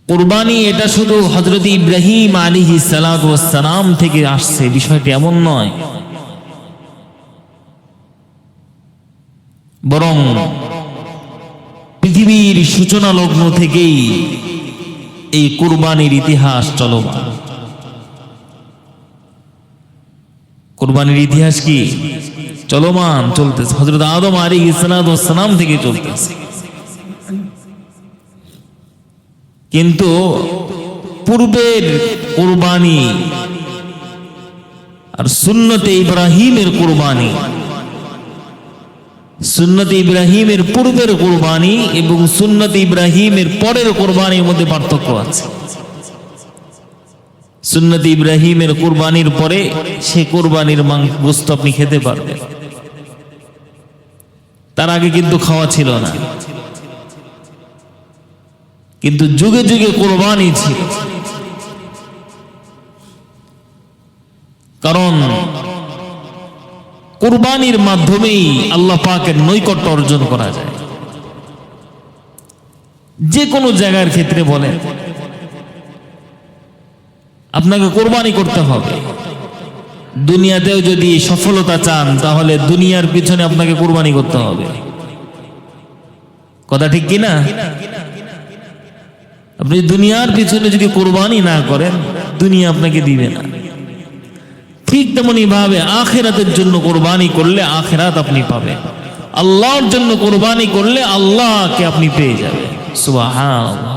কুরবানি এটা শুধু হযরত ইব্রাহিম আলাইহিস সালাতু ওয়াস সালাম থেকে আসছে, বিষয়টি এমন নয়, বরং পৃথিবীর সূচনা লগ্ন থেকেই এই কুরবানির ইতিহাস চলমান। কুরবানির ইতিহাস কি চলমান, চলতেছে, হযরত আদম আলাইহিস সালাতু ওয়াস সালাম থেকে চলতেছে। কিন্তু পূর্বের কুরবানি আর সুন্নতে ইব্রাহিমের কুরবানি, সুন্নতে ইব্রাহিমের পূর্বের কুরবানি এবং সুন্নতে ইব্রাহিমের পরের কুরবানির মধ্যে পার্থক্য আছে। সুন্নতে ইব্রাহিমের কুরবানির পরে সে কুরবানির গোশত আপনি খেতে পারবেন, তার আগে কিন্তু খাওয়া ছিল না। কিন্তু যুগে যুগে কুরবানি ছিল, কারণ কুরবানির মাধ্যমেই আল্লাহ পাকের নৈকট্য অর্জন করা যায়। যে কোনো জায়গার ক্ষেত্রে বলেন, আপনাকে কুরবানি করতে হবে। দুনিয়াতেও যদি সফলতা চান তাহলে দুনিয়ার পিছনে আপনাকে কুরবানি করতে হবে। কথা ঠিক কিনা? আপনি দুনিয়ার পিছনে যদি কুরবানি না করেন, দুনিয়া আপনাকে দিবে না। ঠিক তেমনি ভাবে আখিরাতের জন্য কুরবানি করলে আখিরাত আপনি পাবেন, আল্লাহর জন্য কুরবানি করলে আল্লাহকে আপনি পেয়ে যাবেন। সুবহানাল্লাহ।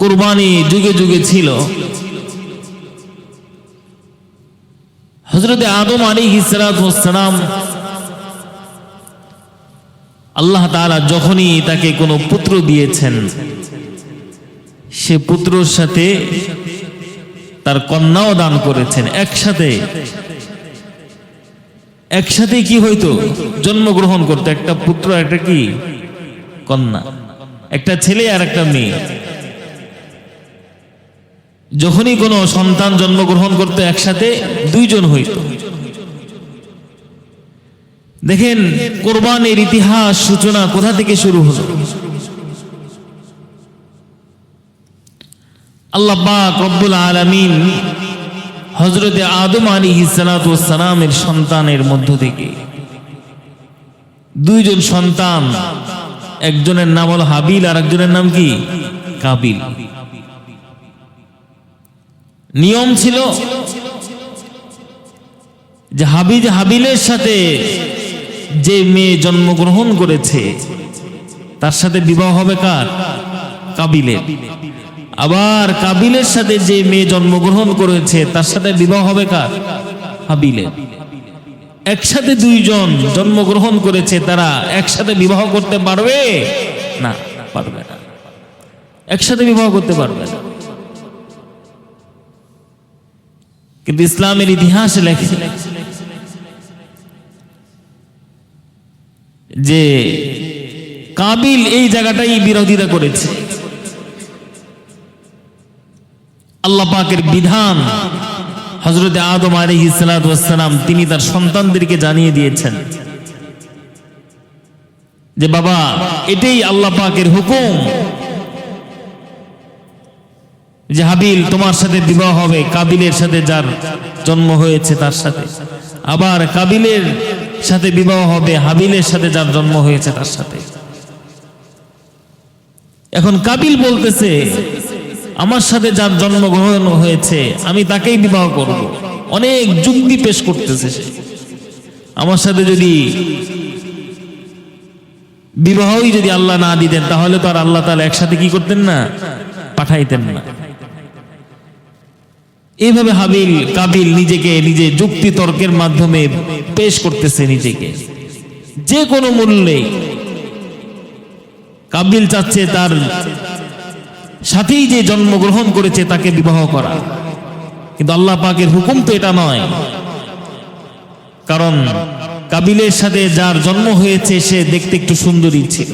কুরবানি যুগে যুগে ছিল। হযরত আদম আলাইহিস সালাতু ওয়াস সালাম, আল্লাহ তাআলা যখনই তাকে কোনো পুত্র দিয়েছেন, সে পুত্রর সাথে তার কন্যাও দান করেছেন। একসাথে কি হইতো? জন্মগ্রহণ করতো একটা পুত্র, একটা কি কন্যা, একটা ছেলে আর একটা মেয়ে। যখনই কোনো সন্তান জন্মগ্রহণ করতো একসাথে দুইজন হইতো। দেখেন কুরবানির ইতিহাস সূচনা কোথা থেকে শুরু হলো। আল্লাহ পাক রব্বুল আলামিন হযরত আদম আলাইহিস সালাতু ওয়াস সালামের সন্তানের মধ্য থেকে দুইজন সন্তান, একজনের নাম হলো হাবিল আর একজনের নাম কি কাবিল। নিয়ম ছিল যে হাবিলের সাথে যে মেয়ে জন্মগ্রহণ করেছে তার সাথে বিবাহ হবে কার? কাবিলের। আবার কাবিলের সাথে যে মেয়ে জন্মগ্রহণ করেছে তার সাথে বিবাহ হবে কার? হাবিলের। একসাথে দুইজন জন্মগ্রহণ করেছে, তারা একসাথে বিবাহ করতে পারবে না? পারবে না, একসাথে বিবাহ করতে পারবে না। কিন্তু ইসলামের ইতিহাসে লেখে যে কাবিল এই জায়গাটাই বিরোধিতা করেছে। আল্লাহ পাকের বিধান হযরত আদম আলাইহিস সালাতু ওয়াস সালাম তিনি তার সন্তানদেরকে জানিয়ে দিয়েছেন যে বাবা, এটাই আল্লাহ পাকের হুকুম যে হাবিল তোমার সাথে বিবাহ হবে কাবিলের সাথে যার জন্ম হয়েছে তার সাথে, আবার কাবিলের সাথে বিবাহ হবে হাবিলের সাথে যার জন্ম হয়েছে তার সাথে। এখন কাবিল বলতেছে আমার সাথে যার জন্মগ্রহণ হয়েছে আমি তাকেই বিবাহ করব। অনেক যুক্তি পেশ করতেছে সে। আমার সাথে যদি বিবাহই যদি আল্লাহ না দিতেন তাহলে তো আর আল্লাহ তাআলা একসাথে কি করতেন না? পাঠাইতেন না। এইভাবে কাবিল নিজেকে নিজে যুক্তি তর্কের মাধ্যমে পেশ করতেছে নিজেকে। যে কোনো মূল্যে কাবিল চাচ্ছে তার সাথেই যে জন্মগ্রহণ করেছে তাকে বিবাহ করা, কিন্তু আল্লাহ পাকের হুকুম তো এটা নয়। কারণ কাবিলের সাথে যার জন্ম হয়েছে সে দেখতে একটু সুন্দরী ছিল,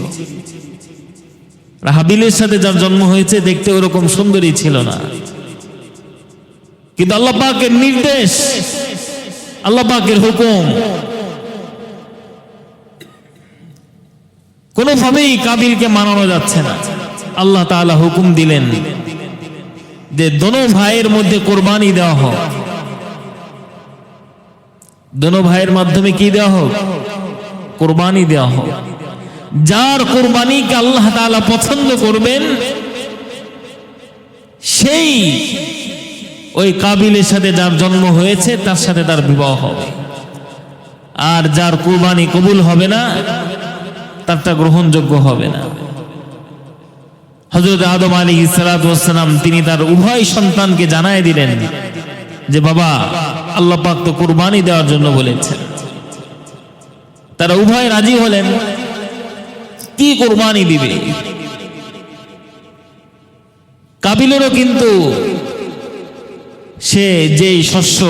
হাবিলের সাথে যার জন্ম হয়েছে দেখতে ওরকম সুন্দরী ছিল না। কিন্তু আল্লাহ পাকের নির্দেশ, আল্লাহ পাকের হুকুম, কোনোভাবেই কাবিলকে মানানো যাচ্ছে না। আল্লাহ তাআলা হুকুম দিলেন যে দোনো ভাইয়ের মধ্যে কোরবানি দেওয়া হোক। দোনো ভাইয়ের মাধ্যমে কি দেওয়া হোক? কোরবানি দেওয়া হোক। যার কোরবানিকে আল্লাহ তাআলা পছন্দ করবেন সেই ওই কাবিলের সাথে যার জন্ম হয়েছে তার সাথে তার বিবাহ হবে। আর যার কোরবানি কবুল হবে না তারটা গ্রহণযোগ্য হবে না। হযরত আদম আলাইহিস সালাতু ওয়াস সালাম তিনি তার উভয় সন্তানকে জানায় দিলেন যে বাবা, আল্লাহ পাক তো কুরবানি দেওয়ার জন্য বলেছেন। তারা উভয় রাজি হলেন। কি কুরবানি দিবে? কাবিলেরও কিন্তু সে যেই শস্য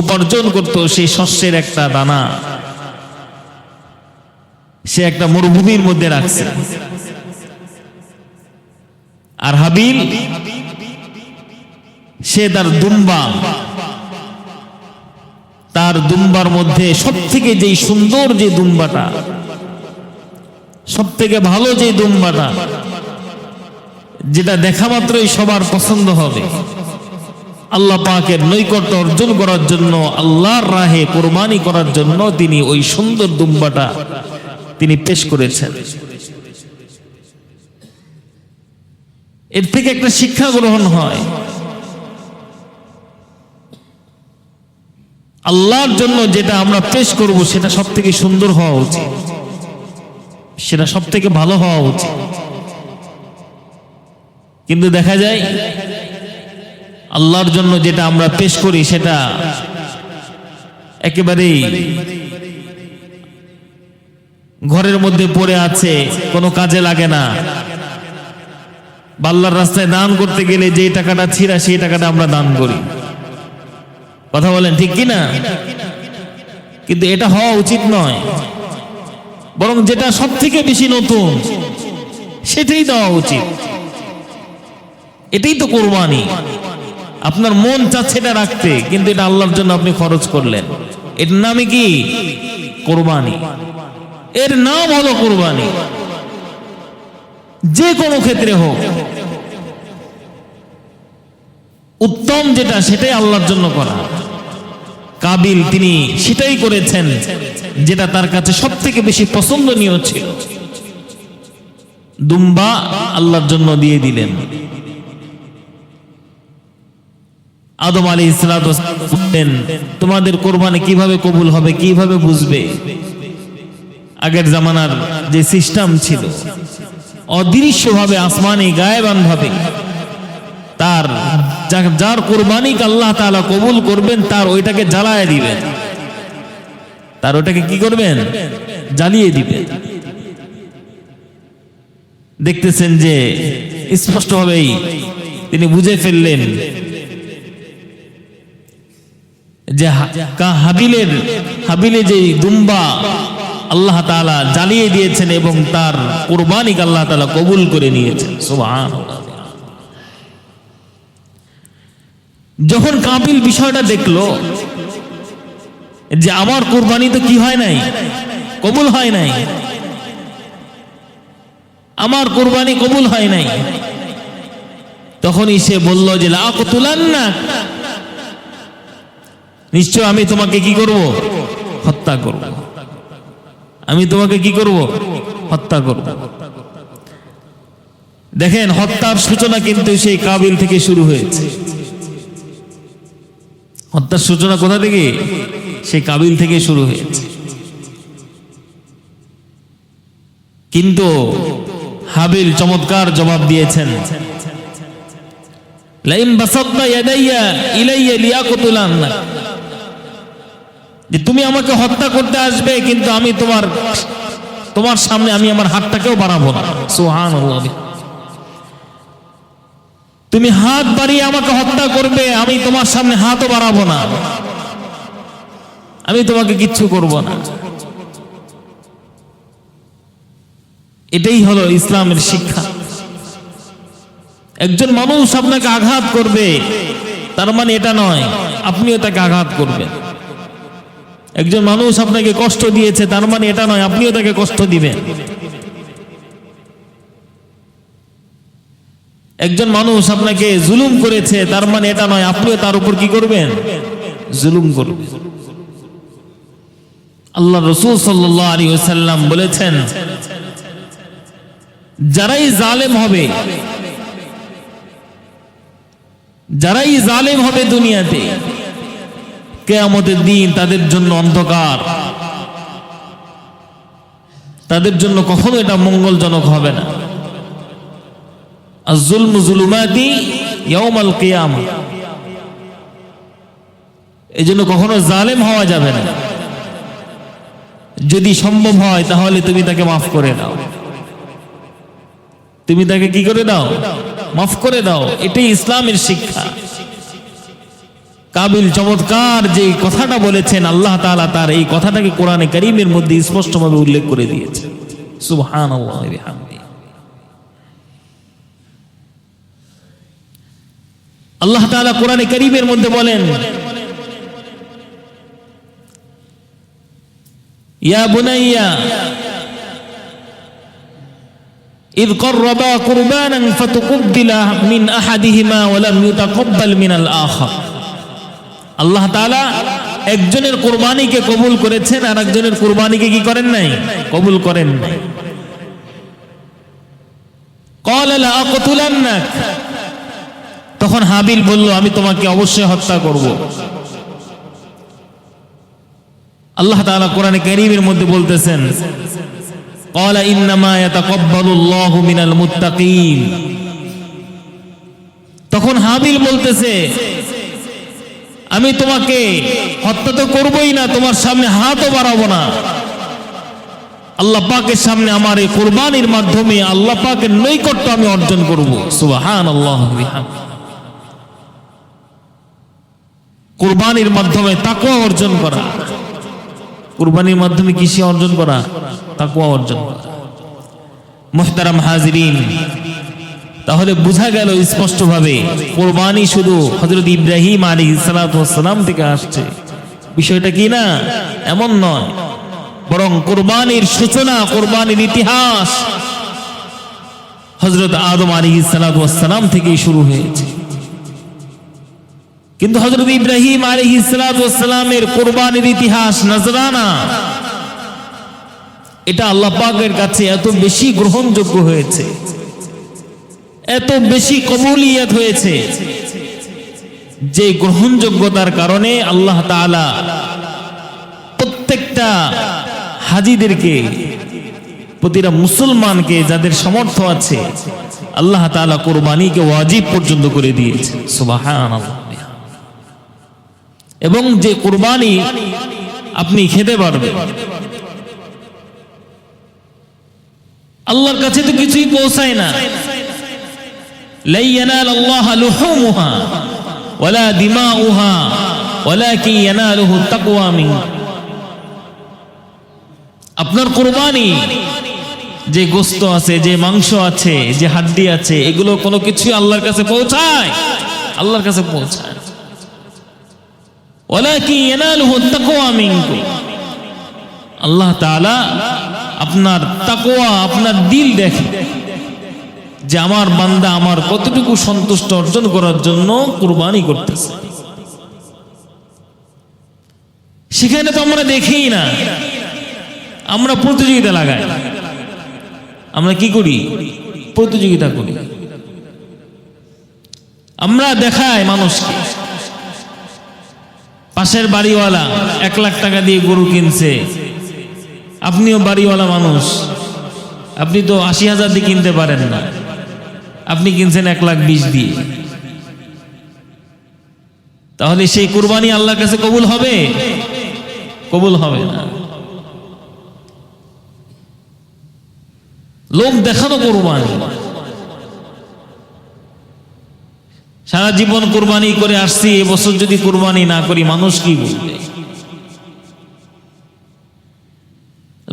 উপার্জন করত সেই শস্যের একটা দানা সে একটা মরুভূমির মধ্যে রাখছে। আর হাবিল সে তার দুম্বার মধ্যে সব থেকে যেই সুন্দর যে দুম্বাটা, সব থেকে ভালো যে দুম্বাটা, যেটা দেখা মাত্রই সবার পছন্দ হবে, আল্লাহ পাকের নৈকট্য অর্জন করার জন্য, আল্লাহর রাহে কোরবানি করার জন্য তিনি ওই সুন্দর দুম্বাটা তিনি পেশ করেছেন। এর থেকে একটা শিক্ষা গ্রহণ হয়, আল্লাহর জন্য যেটা আমরা পেশ করব সেটা সব থেকে সুন্দর হওয়া উচিত, সেটা সব থেকে ভালো হওয়া উচিত। কিন্তু দেখা যায় আল্লাহর জন্য যেটা আমরা পেশ করি সেটা একেবারেই ঘরের মধ্যে পড়ে আছে, কোনো কাজে লাগে না। আল্লাহর রাস্তায় দান করতে গেলে যে টাকাটা ছিঁড়া সেই টাকাটা আমরা দান করি। কথা বলেন ঠিক কি না? কিন্তু এটা হওয়া উচিত নয়। বরং যেটা সব থেকে বেশি নতুন সেটাই দেওয়া উচিত। এটাই তো কোরবানি। আপনার মন চাচ্ছে এটা রাখতে, কিন্তু এটা আল্লাহর জন্য আপনি খরচ করলেন। এর নামে কি? কোরবানি। এর নাম হলো কোরবানি। যে কোনো ক্ষেত্রে হোক, উত্তম যেটা সেটাই আল্লাহর জন্য করা। কাবিল তিনি সেটাই করেছেন যেটা তার কাছে সব থেকে বেশি পছন্দনীয় ছিল। দুম্বা আল্লাহর জন্য দিয়ে দিলেন। আদম আলাইহিস সালাতু ওয়াস সালাম বললেন, তোমাদের কোরবানি কিভাবে কবুল হবে, কিভাবে বুঝবে? আগের জামানার যে সিস্টেম ছিল, অদৃশ্যভাবে, আসমানি গায়েবান ভাবে তার যার কোরবানিকে আল্লাহ তাআলা কবুল করবেন তার ওইটাকে জ্বালায় দিবেন। তার ওটাকে কি করবেন? জ্বালিয়ে দিবেন। দেখতেছেন যে স্পষ্টভাবেই তিনি বুঝে ফেললেন যে হাবিলে যে দুম্বা আল্লাহ তাআলা জ্বালিয়ে দিয়েছেন এবং তার কুরবানিকে আল্লাহ তাআলা কবুল করে নিয়েছেন। সুবহানাল্লাহ। যখন কাবিল বিষয়টা দেখলো যে আমার কুরবানি তো কি হয় নাই, কবুল হয় নাই, আমার কুরবানি কবুল হয় নাই, তখনই সে বলল যে লা আকতুলান্না, নিশ্চয় আমি তোমাকে কি করব? হত্যা করব। আমি তোমাকে কি করব? হত্যা করব। দেখেন, হত্যার সূচনা কিন্তু সেই কাবিল থেকে শুরু হয়েছে। হত্যার সূচনা কোথা থেকে? সেই কাবিল থেকে শুরু হয়েছে। কিন্তু হাবিল চমৎকার জবাব দিয়েছেন, লাইম বাসাতনা ইয়াদাইয়া ইলাইয়া লিয়াকতুলান্না, যে তুমি আমাকে হত্যা করতে আসবে কিন্তু আমি তোমার সামনে আমি আমার হাতটাকেও বাড়াবো না। সুবহানাল্লাহ। তুমি হাত বাড়িয়ে আমাকে হত্যা করবে, আমি তোমার সামনে হাতও বাড়াবো না, আমি তোমাকে কিচ্ছু করব না। এটাই হলো ইসলামের শিক্ষা। একজন মানুষ আপনাকে আঘাত করবে তার মানে এটা নয় আপনিও তাকে আঘাত করবেন। একজন মানুষ আপনাকে কষ্ট দিয়েছে তার মানে এটা নয় আপনিও তাকে কষ্ট দিবেন। একজন মানুষ আপনাকে জুলুম করেছে, তার মানে এটা নয় আপনিও তার উপর কি করবেন? জুলুম করবেন। আল্লাহ রাসূল সাল্লাল্লাহু আলাইহি ওয়াসাল্লাম বলেছেন, যারাই জালেম হবে, যারাই জালেম হবে দুনিয়াতে, কিয়ামতের দিন তাদের জন্য অন্ধকার, তাদের জন্য কখনো এটা মঙ্গলজনক হবে না। আয-যুলমু যুলুমাতি ইয়াউমাল কিয়ামা, এজন্য কখনো জালেম হওয়া যাবে না। যদি সম্ভব হয় তাহলে তুমি তাকে মাফ করে দাও, তুমি তাকে কি করে দাও? মাফ করে দাও। এটাই ইসলামের শিক্ষা। কাবিল চমৎকার যে কথাটা বলেছেন, আল্লাহ তাআলা তার এই কথাটাকে কোরআনে কারীমের মধ্যে স্পষ্টভাবে উল্লেখ করে দিয়েছে। সুবহানাল্লাহ ওয়া বিহামদিহি। আল্লাহ তাআলা কোরআনে কারীমের মধ্যে বলেন, ইয়া বুনাইয়া إذ قربا قربانا فتقبل من أحدهما ولم يتقبل من الآخر। আল্লাহ তাআলা একজনের কুরবানিকে কবুল করেছেন আর একজনের কুরবানিকে কি করেন নাই? কবুল করেন নাই। قال لأقتلنك، তখন হাবিল বলল, আমি তোমাকে অবশ্যই হত্যা করব। আল্লাহ তাআলা কোরআনে কারীমের মধ্যে বলতেছেন, قال إنما يتقبل الله من المتقين। তখন হাবিল বলতেছে, আমি তোমাকে হত্যা তো করবই না, তোমার সামনে হাতও বাড়াবো না, আল্লাহ পাকের সামনে আমার এই কুরবানির মাধ্যমে আল্লাহ পাকের নৈকট্য আমি অর্জন করব। সুবহানাল্লাহ ওয়া বিহামদিহি। কুরবানির মাধ্যমে তাকওয়া অর্জন করা, কুরবানির মাধ্যমে কিসে অর্জন করা? তাকওয়া অর্জন করা। মুহতারাম হাজিরিন, তাহলে বোঝা গেল স্পষ্টভাবে কুরবানি শুধু হযরত ইব্রাহিম আলাইহিস সালাতু ওয়াস সালাম থেকে আসছে, বিষয়টা কি না এমন নয়, বরং কুরবানির সূচনা, কুরবানির ইতিহাস হযরত আদম আলাইহিস সালাতু ওয়াস সালাম থেকেই শুরু হয়েছে। কিন্তু হযরত ইব্রাহিম আলাইহিস সালাতু ওয়াস সালামের কুরবানির ইতিহাস নজরানা, এটা আল্লাহ পাকের কাছে এত বেশি গ্রহণযোগ্য হয়েছে, এত বেশি কবুলিয়ত হয়েছে, যে গ্রহণযোগ্যতার কারণে আল্লাহ তাআলা প্রত্যেকটা হাজীদেরকে, প্রতিটা মুসলমানকে যাদের সামর্থ্য আছে, আল্লাহ তাআলা কুরবানিকে ওয়াজিব পর্যন্ত করে দিয়েছে। সুবহানাল্লাহ। এবং যে কুরবানি আপনি খেতে পারবেন, আল্লাহর কাছে তো কিছুই পৌঁছায় না। লা ইয়ানালাল্লাহু লুহুমুহা ওয়ালা দিমাউহা ওয়ালাকিন ইয়ানালুহু তাকওয়া মিনকুম। আপনার কুরবানি, যে গোশত আছে, যে মাংস আছে, যে হাড্ডি আছে, এগুলো কোনো কিছুই আল্লাহর কাছে পৌঁছায়? আল্লাহর কাছে পৌঁছায়। ওয়ালাকিন ইয়ানালুহু তাকওয়া মিনকুম। আল্লাহ তাআলা আপনার তাকওয়া, আপনার দিল দেখে যে আমার বান্দা আমার কতটুকু সন্তুষ্ট অর্জন করার জন্য কুরবানি করতেছে। সেখানে তো আমরা দেখি না, আমরা প্রতিযোগিতা লাগাই। আমরা কি করি? প্রতিযোগিতা করি। আমরা দেখাই মানুষকে, পাশের বাড়িওয়ালা 1 লাখ টাকা দিয়ে গরু কিনছে, আপনিও বাড়িওয়ালা মানুষ, আপনি তো 80,000 দিয়ে কিনতে পারেন না, আপনি কিনছেন 1,20,000 দিয়ে। তাহলে সেই কুরবানি আল্লাহর কাছে কবুল হবে? কবুল হবে না। লোক দেখানো কুরবানি, সারা জীবন কুরবানি করে আসছি, এবছর যদি কুরবানি না করি মানুষ কি বলবে?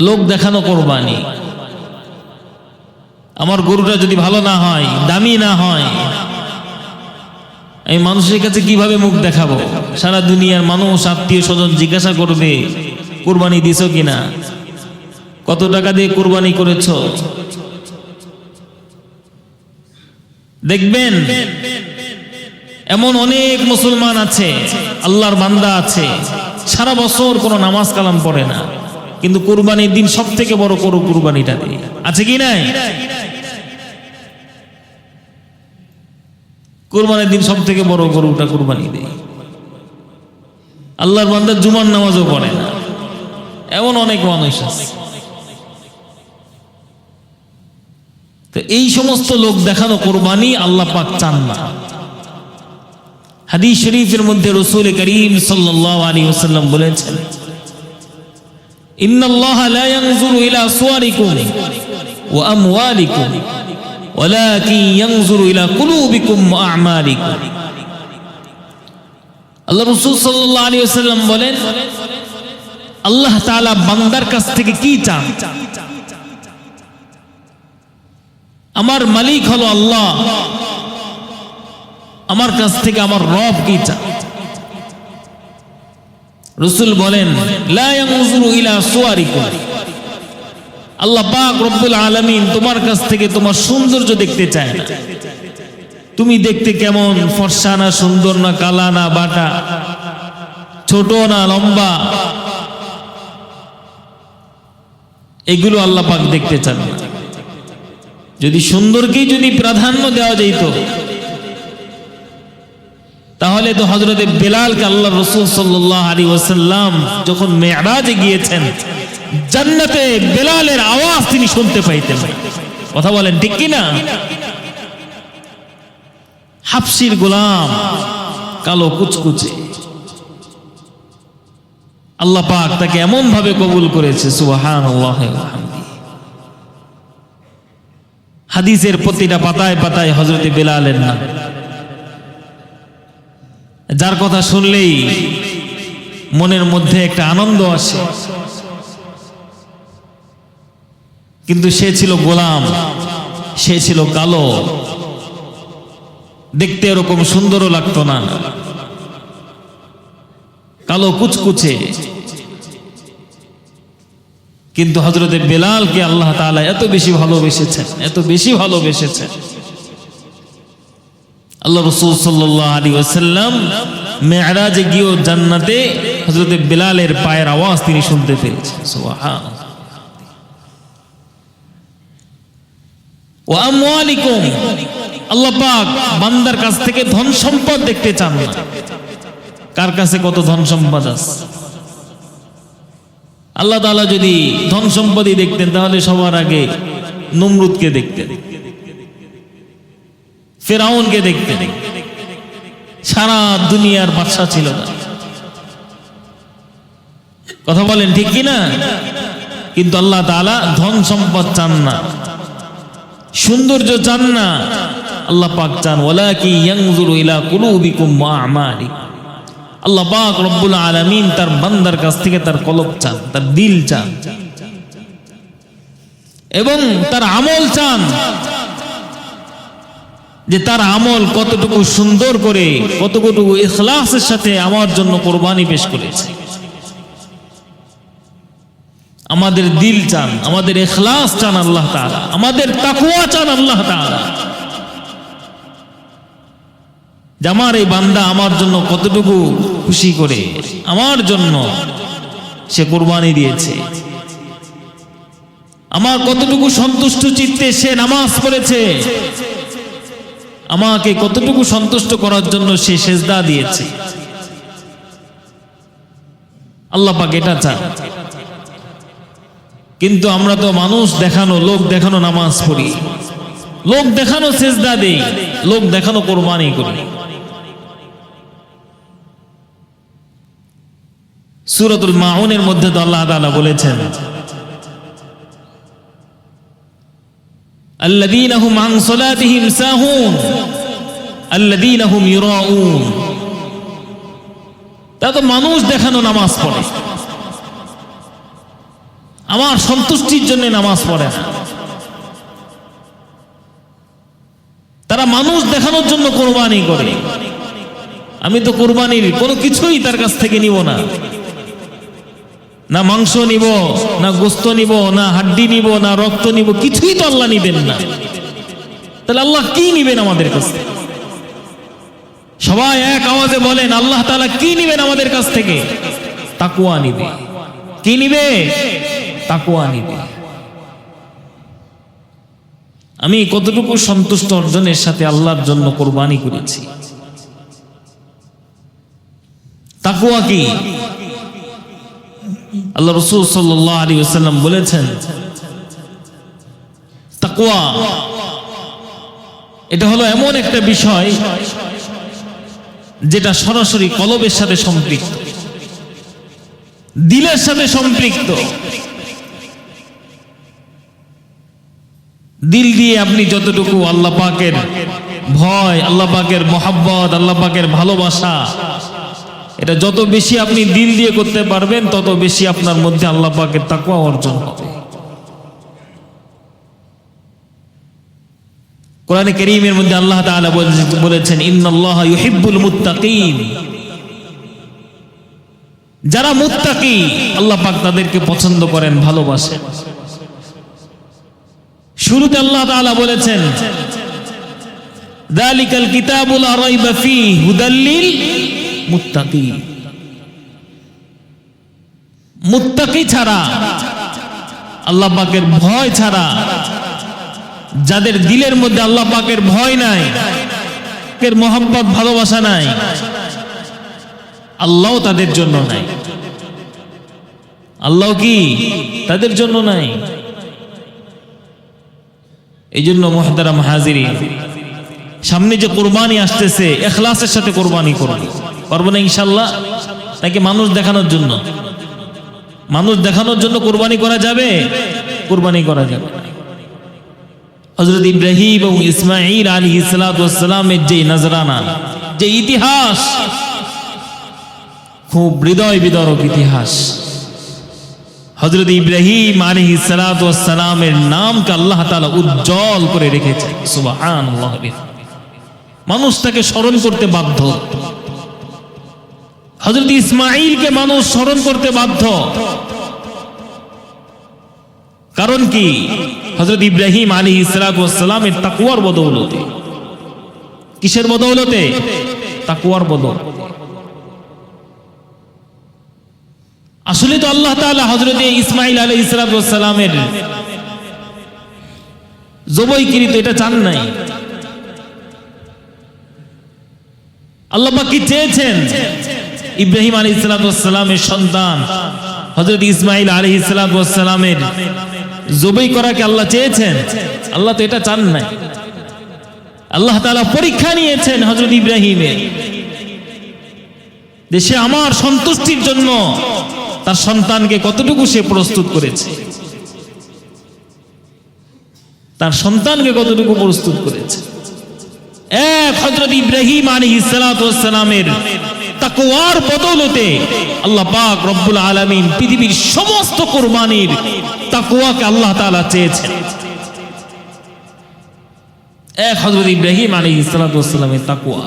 লোক দেখানো কুরবানি। আমার গরুটা যদি ভালো না হয়, দামি না হয়, আমি মানুষের কাছে কিভাবে মুখ দেখাবো? সারা দুনিয়ার মানুষ, আত্মীয় স্বজন জিজ্ঞাসা করবে কুরবানি দিছো কিনা, কত টাকা দিয়ে কুরবানি করেছো। দেখবেন এমন অনেক মুসলমান আছে, আল্লাহর বান্দা আছে, সারা বছর কোনো নামাজ কালাম পড়ে না, কিন্তু কুরবানির দিন সব থেকে বড় কুরবানিটা দেয়। আছে কি নাই? কুরবানির দিন সব থেকে বড় গরুটা কুরবানি দেয়। আল্লাহর বান্দা জুমার নামাজও পড়ে না, এমন অনেক মানুষ আছে। তো এই সমস্ত লোক দেখানো কুরবানি আল্লাহ পাক চান না। হাদিস শরীফের মধ্যে রাসূল করিম সাল্লাল্লাহু আলাইহি ওয়াসাল্লাম বলেছেন, ইন্নাল্লাহা লা ইয়ানজুরু ইলা সুওয়ারিকুম ওয়া আমওয়ালিকুম ওয়ালাকিন ইয়ানজুরু ইলা কুলুবিকুম ওয়া আমালিকুম। আল্লাহ রাসূল সাল্লাল্লাহু আলাইহি ওয়াসাল্লাম বলেন, আল্লাহ তাআলা বান্দার কাছ থেকে কি চান? আমার মালিক হলো আল্লাহ, আমার কাছ থেকে আমার রব কি চান? রাসূল বলেন, লা ইয়ানজুরু ইলা সুওয়ারিকুম, আল্লাহ পাক রব্বুল আলামিন তোমার কাছ থেকে তোমার সৌন্দর্য দেখতে চায় না। তুমি দেখতে কেমন, ফর্সা না সুন্দর না কালা না বাটা, ছোট না লম্বা, এগুলো আল্লাহ পাক দেখতে চান না। যদি সুন্দরকেই যদি প্রাধান্য দেওয়া যেত, তাহলে তো হযরতে বেলালকে আল্লাহ রাসূল সাল্লাল্লাহু আলাইহি ওয়াসাল্লাম যখন মেরাজে গিয়েছেন, জান্নাতে বেলালের আওয়াজ তিনি শুনতে পাইতেন। কথা বলেন ঠিক কি না? হাবশির গোলাম, কালো কুচকুচে, আল্লাহ পাক তাকে এমন ভাবে কবুল করেছে, সুবহানাল্লাহ ওয়া বিহামদিহি। হাদিসের প্রতিটা পাতায় পাতায় হযরতে বেলালের নাম, যার কথা শুনলেই মনের মধ্যে একটা আনন্দ আসে। কিন্তু সে ছিল গোলাম, সে ছিল কালো, দেখতে এরকম সুন্দরও লাগতো না, কালো কুচকুচে। কিন্তু হযরতে বেলালকে আল্লাহ তাআলা এত বেশি ভালোবেসেছেন, এত বেশি ভালোবেসেছেন। আল্লাহ রাসূল সাল্লাল্লাহু আলাইহি ওয়াসাল্লাম মেরাজে গিয়েও জান্নাতে হযরতে বেলালের পায়ের আওয়াজ তিনি শুনতে পেয়েছেন। সুবহানাল্লাহ। ওয়া আমওয়ালিকুম, আল্লাহ পাক বান্দার কাছ থেকে ধন সম্পদ দেখতে চান না। কার কাছে কত ধন সম্পদ আছে? আল্লাহ তাআলা যদি ধন সম্পদই দেখতেন, তাহলে সবার আগে নমরুদকে দেখতেন, ফেরাউনকে দেখতেন। সারা দুনিয়ার বাদশা ছিল না। কথা বলেন ঠিক কি না? কিন্তু আল্লাহ তাআলা ধন সম্পদ চান না, সৌন্দর্য চান না। আল্লাহ পাক চান ওয়ালাকি ইয়ানজুরু ইলা কুলুবিকুম ওয়া আমালিকুম। আল্লাহ পাক রব্বুল আলামিন তার বান্দার কাছ থেকে তার কলব চান, তার দিল চান, এবং তার আমল চান, যে তার আমল কতটুকু সুন্দর করে, কতটুকু ইখলাসের সাথে আমার জন্য কুরবানি পেশ করেছে। আমাদের দিল চান, আমাদের ইখলাস চান আল্লাহ তাআলা, আমাদের তাকওয়া চান আল্লাহ তাআলা, যে আমার এই বান্দা আমার জন্য কতটুকু খুশি করে আমার জন্য সে কুরবানি দিয়েছে, আমার কতটুকু সন্তুষ্ট চিত্তে সে নামাজ পড়েছে, আমাকে কতটুকু সন্তুষ্ট করার জন্য সে সেজদা দিয়েছে। আল্লাহ পাক এটা চান। কিন্তু আমরা তো মানুষ দেখানো, লোক দেখানো নামাজ পড়ি, লোক দেখানো সেজদা দেই, লোক দেখানো কুরবানি করি। সূরাতুল মাউনের মধ্যে তো আল্লাহ তাআলা বলেছেন, আল্লাযীনা হুম আন সালাতিহিম সাহুন আল্লাযীনা হুম ইউরাউন। তা তো মানুষ দেখানো নামাজ পড়ে, আমার সন্তুষ্টির জন্য নামাজ পড়ে না। তারা মানুষ দেখানোর জন্য কুরবানি করে। আমি তো কুরবানির কোনো কিছুই তার কাছ থেকে নিব না, না মাংস নিব, না গোস্ত নিব, না হাড্ডি নিব, না রক্ত নিব, কিছুই তো আল্লাহ নিবেন না। তাহলে আল্লাহ কি নিবেন আমাদের কাছ থেকে? সবাই এক আওয়াজে বলেন, আল্লাহ তাআলা কি নিবেন আমাদের কাছ থেকে? তাকওয়া নিবে। কি নিবে? তাকওয়া নিবে। আমি কতটুকু সন্তুষ্ট অর্জনের সাথে আল্লাহর জন্য কোরবানি করেছি। তাকওয়া কি? আল্লাহ রাসূল সাল্লাল্লাহু আলাইহি ওয়াসাল্লাম বলেছেন, তাকওয়া এটা হলো এমন একটা বিষয় যেটা সরাসরি কলবের সাথে সম্পৃক্ত, দিলের সাথে সম্পৃক্ত। দিল দিয়ে আপনি যতটুকু আল্লাহ পাকের ভয়, আল্লাহ পাকের মহব্বত, আল্লাহ পাকের ভালোবাসা, এটা যত বেশি আপনি দিল দিয়ে করতে পারবেন, তত বেশি আপনার মধ্যে আল্লাহ পাকের তাকওয়া অর্জন হবে। কোরআনে কারীমের মধ্যে আল্লাহ তাআলা বলেছেন, ইন্নাল্লাহা ইউহিব্বুল মুত্তাকিন। যারা মুত্তাকি, আল্লাহ পাক তাদেরকে পছন্দ করেন, ভালোবাসেন। শুরুতে আল্লাহ তাআলা বলেছেন, যালিকাল কিতাবু লা রাইবা ফীহি হুদাল লিল মুত্তাকিন। মুত্তাকি ছাড়া, আল্লাহ পাকের ভয় ছাড়া, যাদের দিলের মধ্যে আল্লাহ পাকের ভয় নাই, এর মহব্বত ভালোবাসা নাই, আল্লাহ তাদের জন্য নাই। আল্লাহ কি তাদের জন্য নাই? এই জন্য মুহতারাম হাজিরিন, সামনে যে কোরবানি আসতেছে, ইখলাসের সাথে কোরবানি করব। পারবো না ইনশাআল্লাহ? নাকি মানুষ দেখানোর জন্য? মানুষ দেখানোর জন্য কোরবানি করা যাবে? কোরবানি করা যাবে না। হযরত ইব্রাহিম এবং ইসমাঈল আলাইহিস সালাতু ওয়াস সালামের যে নজরানা, যে ইতিহাস, খুব হৃদয় বিদারক ইতিহাস। হযরত ইব্রাহিম আলাইহিস সালাতু ওয়াস সালামের নামকে আল্লাহ তাআলা উজ্জ্বল করে রেখেছেন। সুবহানাল্লাহ। মানুষ তাকে স্মরণ করতে বাধ্য। হযরত ইসমাঈলকে মানুষ স্মরণ করতে বাধ্য। কারণ কি? হযরত ইব্রাহিম আলাইহিস সালাতু ওয়াস সালামের তাকওয়ার বদৌলতে। কিসের বদৌলতে? তাকওয়ার বদৌলতে। আসলে তো আল্লাহ তাআলা হযরত ইসমাঈল আলাইহিস সালাতু ওয়াস সালামের জবাইকৃত এটা চান নাই। আল্লাহ পাক কি চেয়েছেন? ইব্রাহিম আলাইহিস সালাতু ওয়াস সালামের সন্তান হযরত ইসমাঈল আলাইহিস সালাতু ওয়াস সালামের জবাই করাকে আল্লাহ চেয়েছেন? আল্লাহ তো এটা চান নাই। আল্লাহ তাআলা পরীক্ষা নিয়েছেন হযরত ইব্রাহিমের, যে সে আমার সন্তুষ্টির জন্য তার সন্তানকে কতটুকু সে প্রস্তুত করেছে, তার সন্তানকে কতটুকু প্রস্তুত করেছে। এক হযরত ইব্রাহিম আলাইহিস সালাতু ওয়াস সালামের তাকওয়ার বদৌলতে আল্লাহ পাক রব্বুল আলামিন পৃথিবীর সমস্ত কুরবানির তাকওয়াকে আল্লাহ তাআলা চেয়েছেন। এক হযরত ইব্রাহিম আলাইহিস সালাতু ওয়াস সালামের তাকওয়া।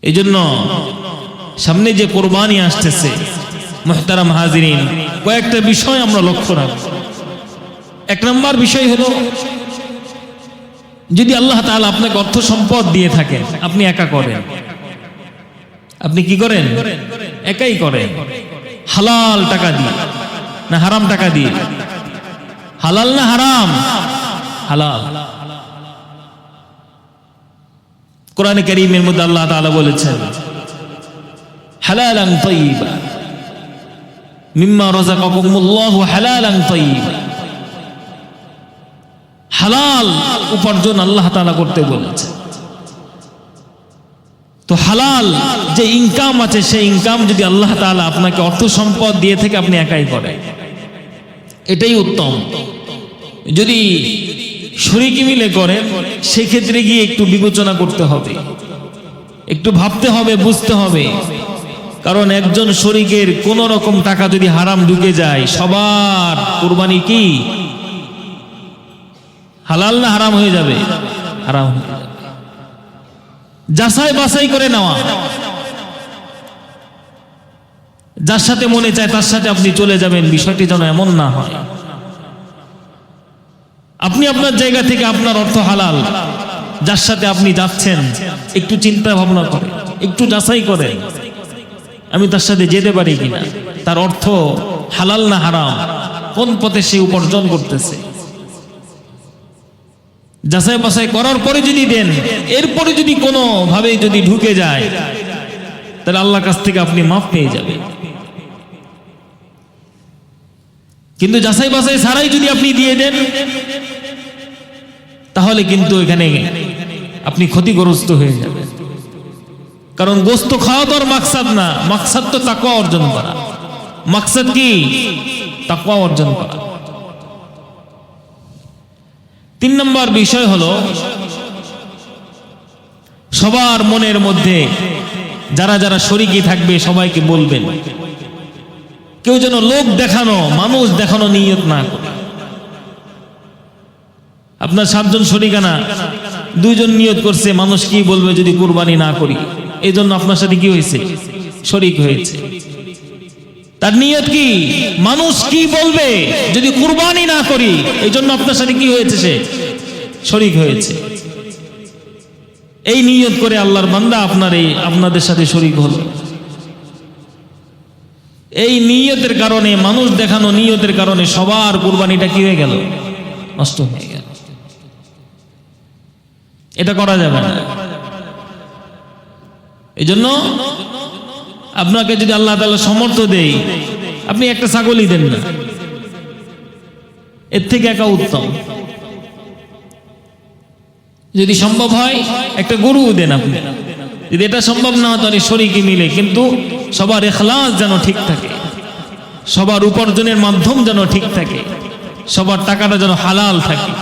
এইজন্য সামনে যে কোরবানি আসতেছে, মুহতারাম হাজিরিন, কয়েকটা বিষয় আমরা লক্ষ্য রাখব। এক নম্বর বিষয় হলো, যদি আল্লাহ তাআলা আপনাকে অর্থ সম্পদ দিয়ে থাকেন, আপনি একা করেন। আপনি কি করেন? একাই করেন। হালাল টাকা দিয়ে না হারাম টাকা দিয়ে? হালাল না হারাম? হালাল। কোরআনে কারীমের মধ্যে আল্লাহ তাআলা বলেছেন, হালালান তাইয়্যিবা মিম্মা রাযাকাকুমুল্লাহু হালালান তাইয়্যিবা। হালাল উপার্জন আল্লাহ তাআলা করতে বলেছে। তো হালাল যে ইনকাম আছে, সেই ইনকাম যদি আল্লাহ তাআলা আপনাকে অর্থ সম্পদ দিয়ে থেকে আপনি একাই করেন, এটাই উত্তম। যদি শরীকি মিলে করেন, সেক্ষেত্রে গিয়ে একটু বিবেচনা করতে হবে, একটু ভাবতে হবে, বুঝতে হবে। কারণ একজন শরীকের কোন রকম টাকা যদি হারাম ঢুকে যায়, সবার কুরবানি কি হালাল না হারাম হয়ে যাবে? হারাম হয়ে যাবে। যাচাই বাছাই করে নেওয়া, যার সাথে মনে চায় তার সাথে আপনি চলে যাবেন, বিষয়টি যেন এমন না হয়। আপনি আপনার জায়গা থেকে আপনার অর্থ হালাল, যার সাথে আপনি যাচ্ছেন একটু চিন্তা ভাবনা করেন, একটু যাচাই করেন আমি তার সাথে যেতে পারি কিনা, তার অর্থ হালাল না হারাম, কোন পথে সে উপার্জন করতেছে। যাচাই বাছাই করার পরে যদি দেন, এরপরে যদি কোনো ভাবে যদি ঢুকে যায়, তাহলে আল্লাহর কাছ থেকে আপনি মাফ পেয়ে যাবেন। কিন্তু যাচাই বাছাই ছাড়াই যদি আপনি দিয়ে দেন, তাহলে কিন্তু এখানে আপনি ক্ষতিগ্রস্ত হয়ে যাবেন। কারণ গোস্ত খাওয়া তো আর মাকসাদ না, মাকসাদ তো তাকওয়া অর্জন করা। মাকসাদ কি? তাকওয়া অর্জন করা। 3 নম্বর বিষয় হলো, সবার মনের মধ্যে যারা যারা শরীকি থাকবে সবাইকে বলবেন, কেউ যেন লোক দেখানো, মানুষ দেখানো নিয়ত না করে। আপনার 7 জন শরীকানা, 2 জন নিয়ত করছে মানুষ কি বলবে যদি কুরবানি না করি, এই জন্য আপনার সাথে কি হয়েছে? শরীক হয়েছে। তার নিয়ত কি? মানুষ কি বলবে যদি কুরবানি না করি, এই জন্য আপনার সাথে কি হয়েছে? সে শরীক হয়েছে। এই নিয়ত করে আল্লাহর বান্দা আপনাদের সাথে শরীক হলো। এই নিয়তের কারণে, মানুষ দেখানো নিয়তের কারণে সবার কুরবানিটা কি হয়ে গেল? নষ্ট হয়ে গেল। এটা করা যাবে না। এই জন্য আপনাকে যদি আল্লাহ তাআলা সমর্থ দেয়, আপনি একটা ছাগলই দেন না, এর থেকে একা উত্তম। যদি সম্ভব হয় একটা গরু দেন আপনি। যদি এটা সম্ভব না হয় তাহলে শরীকে মিলে, কিন্তু সবার ইখলাস যেন ঠিক থাকে, সবার উপার্জনের মাধ্যম যেন ঠিক থাকে, সবার টাকাটা যেন হালাল থাকে।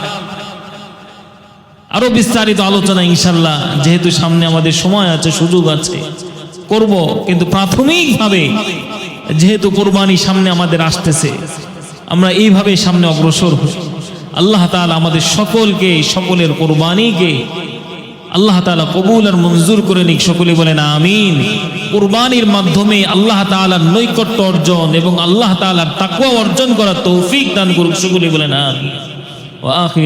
আরো বিস্তারিত আলোচনা ইনশাআল্লাহ, যেহেতু সামনে আমাদের সময় আছে, সুযোগ আছে, করব। কিন্তু প্রাথমিকভাবে যেহেতু কোরবানি সামনে আমাদের আসতেছে, আমরা এইভাবে সামনে অগ্রসর হই। আল্লাহ তাআলা আমাদের সকলকে, সকলের কোরবানিকে আল্লাহ তাআলা কবুল আর মঞ্জুর করে নিক। সকলে বলেন আমিন। কোরবানির মাধ্যমে আল্লাহ তাআলার নৈকট্য অর্জন এবং আল্লাহ তাআলার তাকওয়া অর্জন করার তৌফিক দান করুক। সকলে বলেন আমিন। ওয়া আখির